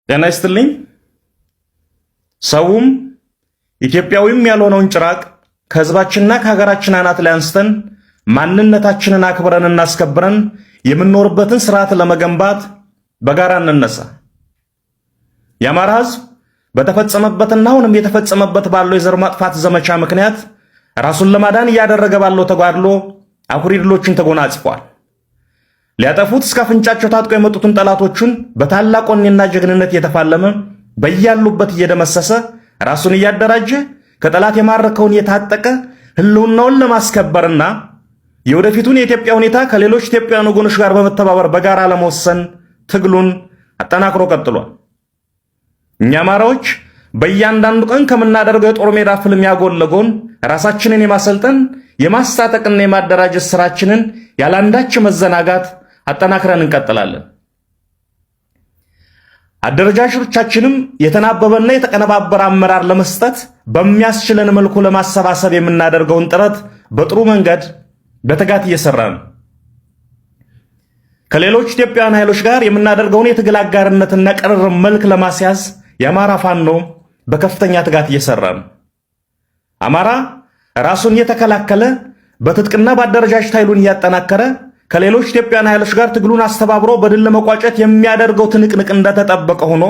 ጤና ይስጥልኝ። ሰውም ኢትዮጵያዊም ያልሆነውን ጭራቅ ከህዝባችንና ከሀገራችን አናት ላይ አንስተን ማንነታችንን አክብረን እናስከብረን የምንኖርበትን ስርዓት ለመገንባት በጋራ እንነሳ። የአማራ ህዝብ በተፈጸመበትና አሁንም የተፈጸመበት ባለው የዘር ማጥፋት ዘመቻ ምክንያት ራሱን ለማዳን እያደረገ ባለው ተጋድሎ አኩሪ ድሎችን ተጎናጽፏል። ሊያጠፉት እስከ አፍንጫቸው ታጥቆ የመጡትን ጠላቶቹን በታላቅ ወኔና ጀግንነት እየተፋለመ በያሉበት እየደመሰሰ ራሱን እያደራጀ ከጠላት የማረከውን የታጠቀ ህልውናውን ለማስከበርና የወደፊቱን የኢትዮጵያ ሁኔታ ከሌሎች ኢትዮጵያውያን ወገኖች ጋር በመተባበር በጋራ ለመወሰን ትግሉን አጠናክሮ ቀጥሏል። እኛ አማራዎች በእያንዳንዱ ቀን ከምናደርገው የጦር ሜዳ ፍልሚያ ጎን ለጎን ራሳችንን የማሰልጠን የማስታጠቅና የማደራጀት ስራችንን ያላንዳች መዘናጋት አጠናክረን እንቀጥላለን። አደረጃጀቶቻችንም የተናበበና የተቀነባበረ አመራር ለመስጠት በሚያስችለን መልኩ ለማሰባሰብ የምናደርገውን ጥረት በጥሩ መንገድ በትጋት እየሰራን ነው። ከሌሎች ኢትዮጵያውያን ኃይሎች ጋር የምናደርገውን የትግል አጋርነትና ቅርርብ መልክ ለማስያዝ የአማራ ፋኖ በከፍተኛ ትጋት እየሰራ ነው። አማራ ራሱን እየተከላከለ በትጥቅና በአደረጃጀት ኃይሉን እያጠናከረ ከሌሎች ኢትዮጵያውያን ኃይሎች ጋር ትግሉን አስተባብሮ በድል ለመቋጨት የሚያደርገው ትንቅንቅ እንደተጠበቀ ሆኖ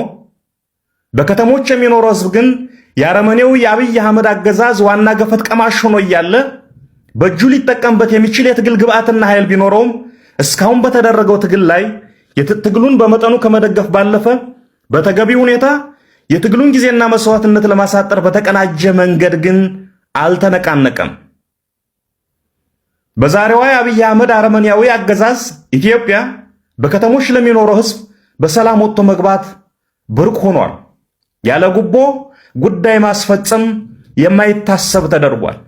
በከተሞች የሚኖረው ህዝብ ግን የአረመኔው የአብይ አህመድ አገዛዝ ዋና ገፈት ቀማሽ ሆኖ እያለ በእጁ ሊጠቀምበት የሚችል የትግል ግብአትና ኃይል ቢኖረውም እስካሁን በተደረገው ትግል ላይ ትግሉን በመጠኑ ከመደገፍ ባለፈ በተገቢ ሁኔታ የትግሉን ጊዜና መስዋዕትነት ለማሳጠር በተቀናጀ መንገድ ግን አልተነቃነቀም። በዛሬዋ የአብይ አህመድ አረመኔያዊ አገዛዝ ኢትዮጵያ በከተሞች ለሚኖረው ህዝብ በሰላም ወጥቶ መግባት ብርቅ ሆኗል። ያለ ጉቦ ጉዳይ ማስፈጸም የማይታሰብ ተደርጓል።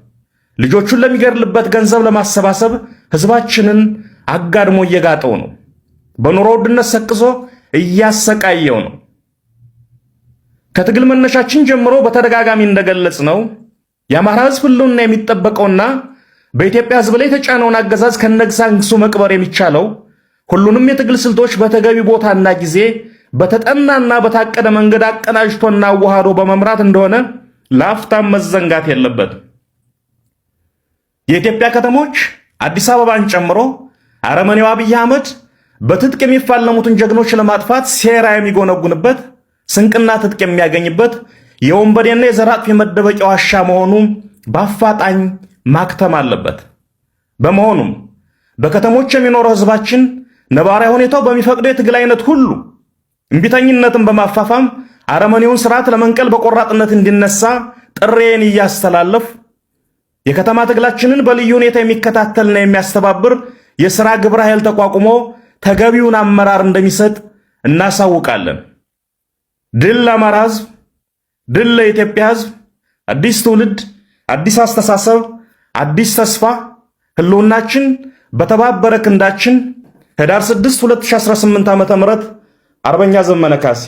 ልጆቹን ለሚገድልበት ገንዘብ ለማሰባሰብ ህዝባችንን አጋድሞ እየጋጠው ነው። በኑሮ ውድነት ሰቅዞ እያሰቃየው ነው። ከትግል መነሻችን ጀምሮ በተደጋጋሚ እንደገለጽ ነው የአማራ ህዝብ ህልውና የሚጠበቀውና በኢትዮጵያ ህዝብ ላይ የተጫነውን አገዛዝ ከነግሳንግሱ መቅበር የሚቻለው ሁሉንም የትግል ስልቶች በተገቢ ቦታና ጊዜ በተጠናና በታቀደ መንገድ አቀናጅቶና አዋህዶ በመምራት እንደሆነ ለአፍታም መዘንጋት የለበትም። የኢትዮጵያ ከተሞች አዲስ አበባን ጨምሮ አረመኔው አብይ አህመድ በትጥቅ የሚፋለሙትን ጀግኖች ለማጥፋት ሴራ የሚጎነጉንበት ስንቅና ትጥቅ የሚያገኝበት የወንበዴና የዘር አጥፊ መደበቂያ ዋሻ መሆኑ በአፋጣኝ ማክተም አለበት። በመሆኑም በከተሞች የሚኖረው ህዝባችን ነባራዊ ሁኔታው በሚፈቅደው የትግል አይነት ሁሉ እምቢተኝነትን በማፋፋም አረመኔውን ስርዓት ለመንቀል በቆራጥነት እንዲነሳ ጥሬን እያስተላለፍ የከተማ ትግላችንን በልዩ ሁኔታ የሚከታተልና የሚያስተባብር የሥራ ግብረ ኃይል ተቋቁሞ ተገቢውን አመራር እንደሚሰጥ እናሳውቃለን። ድል ለአማራ ህዝብ፣ ድል ለኢትዮጵያ ህዝብ። አዲስ ትውልድ፣ አዲስ አስተሳሰብ፣ አዲስ ተስፋ። ህልውናችን በተባበረ ክንዳችን። ህዳር 6 2018 ዓ.ም አርበኛ ዘመነ ካሴ